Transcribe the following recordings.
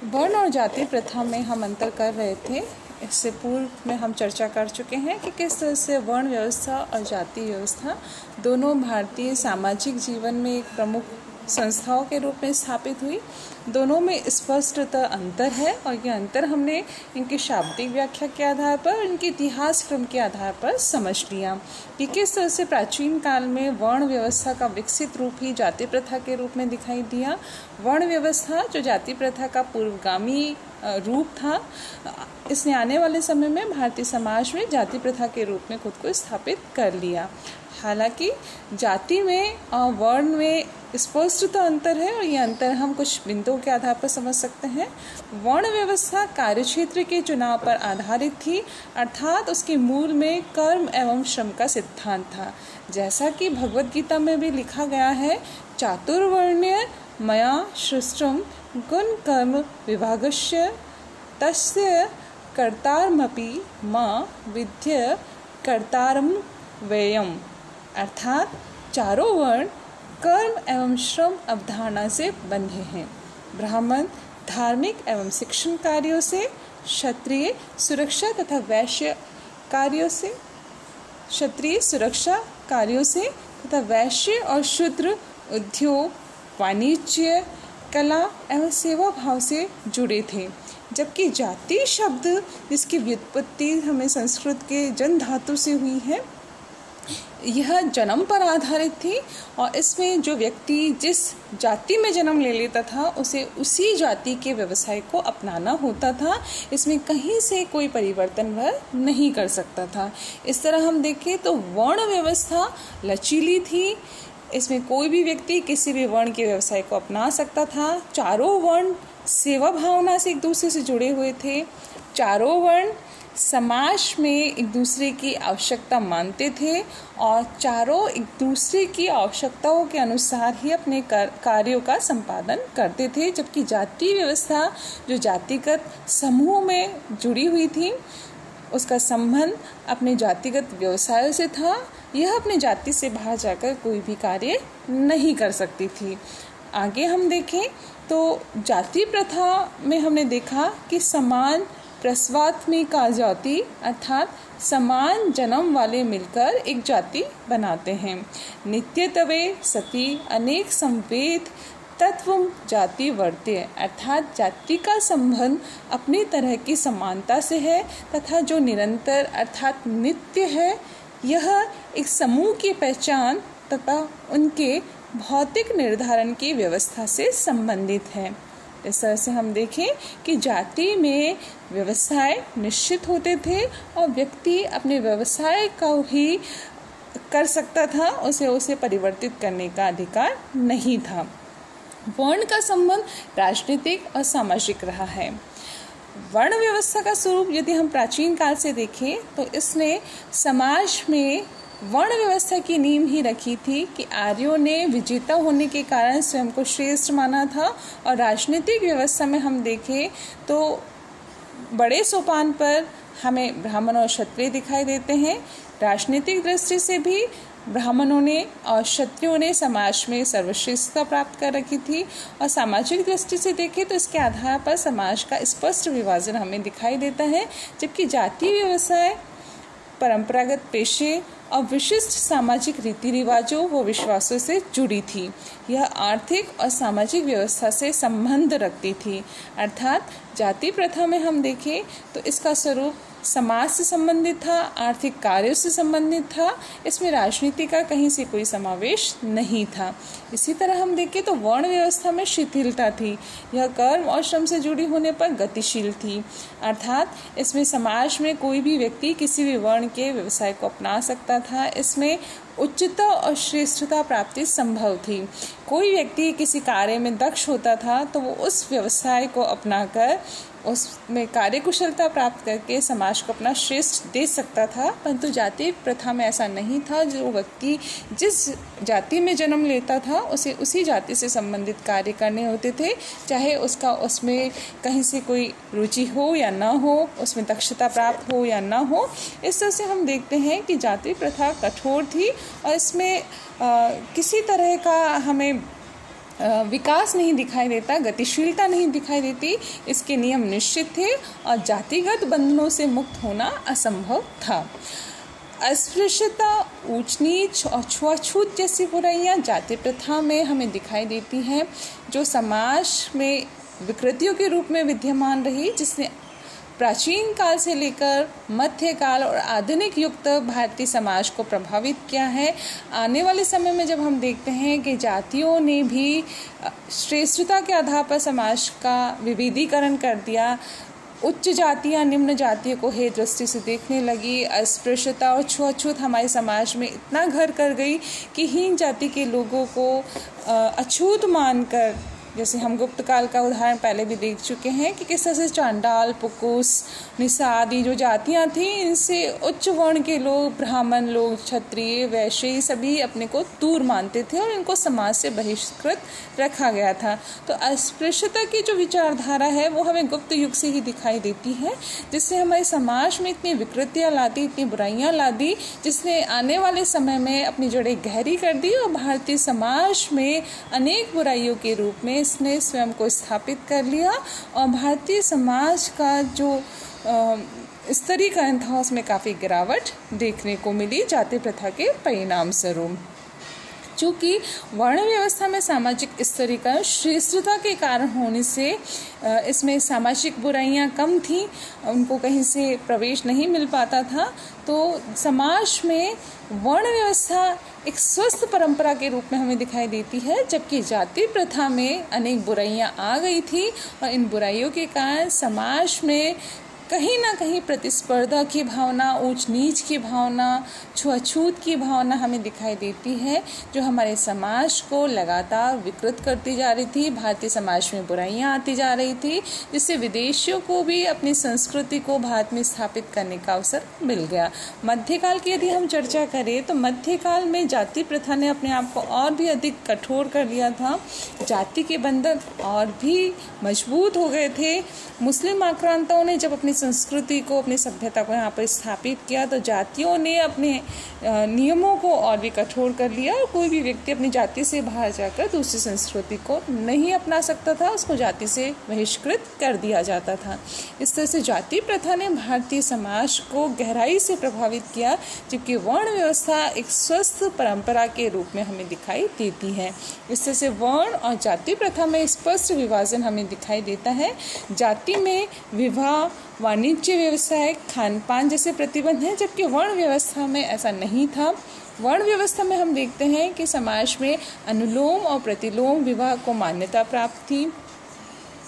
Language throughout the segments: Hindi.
वर्ण और जाति प्रथा में हम अंतर कर रहे थे। इससे पूर्व में हम चर्चा कर चुके हैं कि किस तरह से वर्ण व्यवस्था और जाति व्यवस्था दोनों भारतीय सामाजिक जीवन में एक प्रमुख संस्थाओं के रूप में स्थापित हुई। दोनों में स्पष्टतः अंतर है और यह अंतर हमने इनकी शाब्दिक व्याख्या के आधार पर, इनके इतिहास क्रम के आधार पर समझ लिया कि किस तरह से प्राचीन काल में वर्ण व्यवस्था का विकसित रूप ही जाति प्रथा के रूप में दिखाई दिया। वर्ण व्यवस्था जो जाति प्रथा का पूर्वगामी रूप था, इसने आने वाले समय में भारतीय समाज में जाति प्रथा के रूप में खुद को स्थापित कर लिया। हालांकि जाति में और वर्ण में स्पष्टतः अंतर है और यह अंतर हम कुछ बिंदुओं के आधार पर समझ सकते हैं। वर्ण व्यवस्था कार्यक्षेत्र के चुनाव पर आधारित थी, अर्थात उसके मूल में कर्म एवं श्रम का सिद्धांत था। जैसा कि भगवद गीता में भी लिखा गया है, चातुर्वर्ण्य मया सृष्टं गुण कर्म विभागस्य तस्य कर्तारमपि मां विद्य कर्तारं व्ययम्। अर्थात चारों वर्ण कर्म एवं श्रम अवधारणा से बंधे हैं। ब्राह्मण धार्मिक एवं शिक्षण कार्यों से, क्षत्रिय सुरक्षा तथा वैश्य कार्यों से, क्षत्रिय सुरक्षा कार्यों से तथा वैश्य और शूद्र उद्योग, वाणिज्य, कला एवं सेवा भाव से जुड़े थे। जबकि जाति शब्द जिसकी व्युत्पत्ति हमें संस्कृत के जन धातु से हुई है, यह जन्म पर आधारित थी और इसमें जो व्यक्ति जिस जाति में जन्म ले लेता था उसे उसी जाति के व्यवसाय को अपनाना होता था। इसमें कहीं से कोई परिवर्तन वह नहीं कर सकता था। इस तरह हम देखें तो वर्ण व्यवस्था लचीली थी। इसमें कोई भी व्यक्ति किसी भी वर्ण के व्यवसाय को अपना सकता था। चारों वर्ण सेवा भावना से एक दूसरे से जुड़े हुए थे। चारों वर्ण समाज में एक दूसरे की आवश्यकता मानते थे और चारों एक दूसरे की आवश्यकताओं के अनुसार ही अपने कार्यों का संपादन करते थे। जबकि जाति व्यवस्था जो जातिगत समूह में जुड़ी हुई थी, उसका संबंध अपने जातिगत व्यवसायों से था। यह अपने जाति से बाहर जाकर कोई भी कार्य नहीं कर सकती थी। आगे हम देखें तो जाति प्रथा में हमने देखा कि समान प्रसवात्मिका जाति अर्थात समान जन्म वाले मिलकर एक जाति बनाते हैं। नित्यत्वे सति अनेक संवेद तत्व जाति वर्त्य अर्थात जाति का संबंध अपनी तरह की समानता से है तथा जो निरंतर अर्थात नित्य है। यह एक समूह की पहचान तथा उनके भौतिक निर्धारण की व्यवस्था से संबंधित है। इस तरह से हम देखें कि जाति में व्यवसाय निश्चित होते थे और व्यक्ति अपने व्यवसाय को ही कर सकता था, उसे परिवर्तित करने का अधिकार नहीं था। वर्ण का संबंध राजनीतिक और सामाजिक रहा है। वर्ण व्यवस्था का स्वरूप यदि हम प्राचीन काल से देखें तो इसने समाज में वर्ण व्यवस्था की नींव ही रखी थी कि आर्यों ने विजेता होने के कारण स्वयं को श्रेष्ठ माना था। और राजनीतिक व्यवस्था में हम देखें तो बड़े सोपान पर हमें ब्राह्मण और क्षत्रिय दिखाई देते हैं। राजनीतिक दृष्टि से भी ब्राह्मणों ने और क्षत्रियों ने समाज में सर्वश्रेष्ठता प्राप्त कर रखी थी। और सामाजिक दृष्टि से देखें तो इसके आधार पर समाज का स्पष्ट विभाजन हमें दिखाई देता है। जबकि जातीय व्यवसाय परंपरागत पेशे और विशिष्ट सामाजिक रीति रिवाजों व विश्वासों से जुड़ी थी। यह आर्थिक और सामाजिक व्यवस्था से संबंध रखती थी। अर्थात जाति प्रथा में हम देखें तो इसका स्वरूप समाज से संबंधित था, आर्थिक कार्यों से संबंधित था। इसमें राजनीति का कहीं से कोई समावेश नहीं था। इसी तरह हम देखें तो वर्ण व्यवस्था में शिथिलता थी। यह कर्म और श्रम से जुड़ी होने पर गतिशील थी। अर्थात इसमें समाज में कोई भी व्यक्ति किसी भी वर्ण के व्यवसाय को अपना सकता था। इसमें उच्चता और श्रेष्ठता प्राप्ति संभव थी। कोई व्यक्ति किसी कार्य में दक्ष होता था तो वो उस व्यवसाय को अपनाकर उसमें कार्यकुशलता प्राप्त करके समाज को अपना श्रेष्ठ दे सकता था। परंतु जाति प्रथा में ऐसा नहीं था। जो व्यक्ति जिस जाति में जन्म लेता था उसे उसी जाति से संबंधित कार्य करने होते थे, चाहे उसमें कहीं से कोई रुचि हो या ना हो, उसमें दक्षता प्राप्त हो या ना हो। इस तरह से हम देखते हैं कि जाति प्रथा कठोर थी और इसमें किसी तरह का हमें विकास नहीं दिखाई देता, गतिशीलता नहीं दिखाई देती, इसके नियम निश्चित थे और जातिगत बंधनों से मुक्त होना असंभव था। अस्पृश्यता, ऊंच नीच और छुआछूत जैसी बुराइयां जाति प्रथा में हमें दिखाई देती हैं, जो समाज में विकृतियों के रूप में विद्यमान रही, जिसने प्राचीन काल से लेकर मध्यकाल और आधुनिक युग तक भारतीय समाज को प्रभावित किया है। आने वाले समय में जब हम देखते हैं कि जातियों ने भी श्रेष्ठता के आधार पर समाज का विविधीकरण कर दिया, उच्च जातियाँ निम्न जातियों को हे दृष्टि से देखने लगी, अस्पृश्यता और छुआछूत हमारे समाज में इतना घर कर गई कि हीन जाति के लोगों को अछूत मानकर, जैसे हम गुप्त काल का उदाहरण पहले भी देख चुके हैं कि किस तरह से चांडाल, पुकुस, निसा आदि जो जातियाँ थीं, इनसे उच्च वर्ण के लोग, ब्राह्मण लोग, क्षत्रिय, वैश्य सभी अपने को दूर मानते थे और इनको समाज से बहिष्कृत रखा गया था। तो अस्पृश्यता की जो विचारधारा है वो हमें गुप्त युग से ही दिखाई देती है, जिससे हमारे समाज में इतनी विकृतियाँ ला दी, इतनी बुराइयाँ ला दी, जिसने आने वाले समय में अपनी जड़ें गहरी कर दी और भारतीय समाज में अनेक बुराइयों के रूप में इसने स्वयं को स्थापित कर लिया और भारतीय समाज का जो स्तरीकरण था उसमें काफ़ी गिरावट देखने को मिली जाति प्रथा के परिणाम स्वरूप। चूँकि वर्ण व्यवस्था में सामाजिक स्तरीकरण श्रेष्ठता के कारण होने से इसमें सामाजिक बुराइयां कम थीं, उनको कहीं से प्रवेश नहीं मिल पाता था, तो समाज में वर्ण व्यवस्था एक स्वस्थ परंपरा के रूप में हमें दिखाई देती है, जबकि जाति प्रथा में अनेक बुराइयां आ गई थी और इन बुराइयों के कारण समाज में कहीं ना कहीं प्रतिस्पर्धा की भावना, ऊंच नीच की भावना, छुआछूत की भावना हमें दिखाई देती है, जो हमारे समाज को लगातार विकृत करती जा रही थी। भारतीय समाज में बुराइयां आती जा रही थी, जिससे विदेशियों को भी अपनी संस्कृति को भारत में स्थापित करने का अवसर मिल गया। मध्यकाल की यदि हम चर्चा करें तो मध्यकाल में जाति प्रथा ने अपने आप को और भी अधिक कठोर कर लिया था, जाति के बंधन और भी मजबूत हो गए थे। मुस्लिम आक्रांताओं ने जब अपनी संस्कृति को, अपनी सभ्यता को यहाँ पर स्थापित किया तो जातियों ने अपने नियमों को और भी कठोर कर लिया और कोई भी व्यक्ति अपनी जाति से बाहर जाकर दूसरी संस्कृति को नहीं अपना सकता था, उसको जाति से बहिष्कृत कर दिया जाता था। इस तरह से जाति प्रथा ने भारतीय समाज को गहराई से प्रभावित किया, जबकि वर्ण व्यवस्था एक स्वस्थ परंपरा के रूप में हमें दिखाई देती है। इस तरह से वर्ण और जाति प्रथा में स्पष्ट विभाजन हमें दिखाई देता है। जाति में विवाह, वाणिज्य, व्यवसाय, खान पान जैसे प्रतिबंध हैं, जबकि वर्ण व्यवस्था में ऐसा नहीं था। वर्ण व्यवस्था में हम देखते हैं कि समाज में अनुलोम और प्रतिलोम विवाह को मान्यता प्राप्त थी।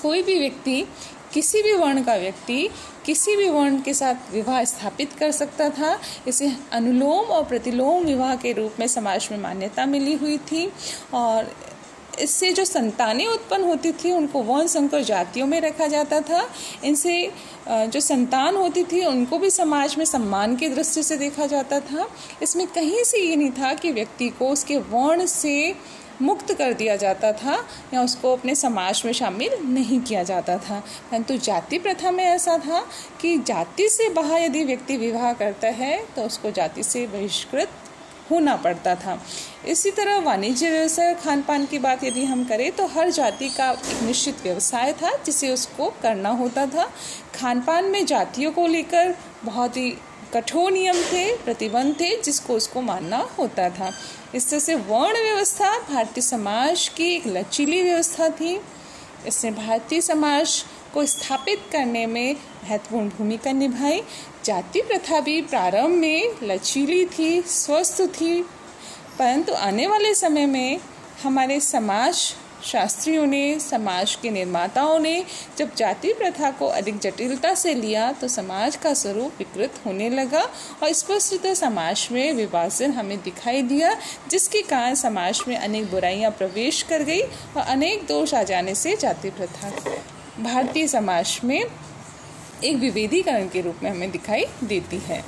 कोई भी व्यक्ति, किसी भी वर्ण का व्यक्ति किसी भी वर्ण के साथ विवाह स्थापित कर सकता था। इसे अनुलोम और प्रतिलोम विवाह के रूप में समाज में मान्यता मिली हुई थी और इससे जो संतानें उत्पन्न होती थी उनको वर्ण संकर जातियों में रखा जाता था। इनसे जो संतान होती थी उनको भी समाज में सम्मान की दृष्टि से देखा जाता था। इसमें कहीं से ये नहीं था कि व्यक्ति को उसके वर्ण से मुक्त कर दिया जाता था या उसको अपने समाज में शामिल नहीं किया जाता था। परंतु जाति प्रथा में ऐसा था कि जाति से बाहर यदि व्यक्ति विवाह करता है तो उसको जाति से बहिष्कृत होना पड़ता था। इसी तरह वाणिज्य, व्यवसाय, खान पान की बात यदि हम करें तो हर जाति का एक निश्चित व्यवसाय था जिसे उसको करना होता था। खान पान में जातियों को लेकर बहुत ही कठोर नियम थे, प्रतिबंध थे जिसको उसको मानना होता था। इस तरह से वर्ण व्यवस्था भारतीय समाज की एक लचीली व्यवस्था थी। इसने भारतीय समाज को स्थापित करने में महत्वपूर्ण भूमिका निभाई। जाति प्रथा भी प्रारंभ में लचीली थी, स्वस्थ थी, परंतु आने वाले समय में हमारे समाज शास्त्रियों ने, समाज के निर्माताओं ने जब जाति प्रथा को अधिक जटिलता से लिया तो समाज का स्वरूप विकृत होने लगा और स्पष्टतः समाज में विभाजन हमें दिखाई दिया, जिसके कारण समाज में अनेक बुराइयां प्रवेश कर गई और अनेक दोष आ जाने से जाति प्रथा भारतीय समाज में एक विभेदीकरण के रूप में हमें दिखाई देती है।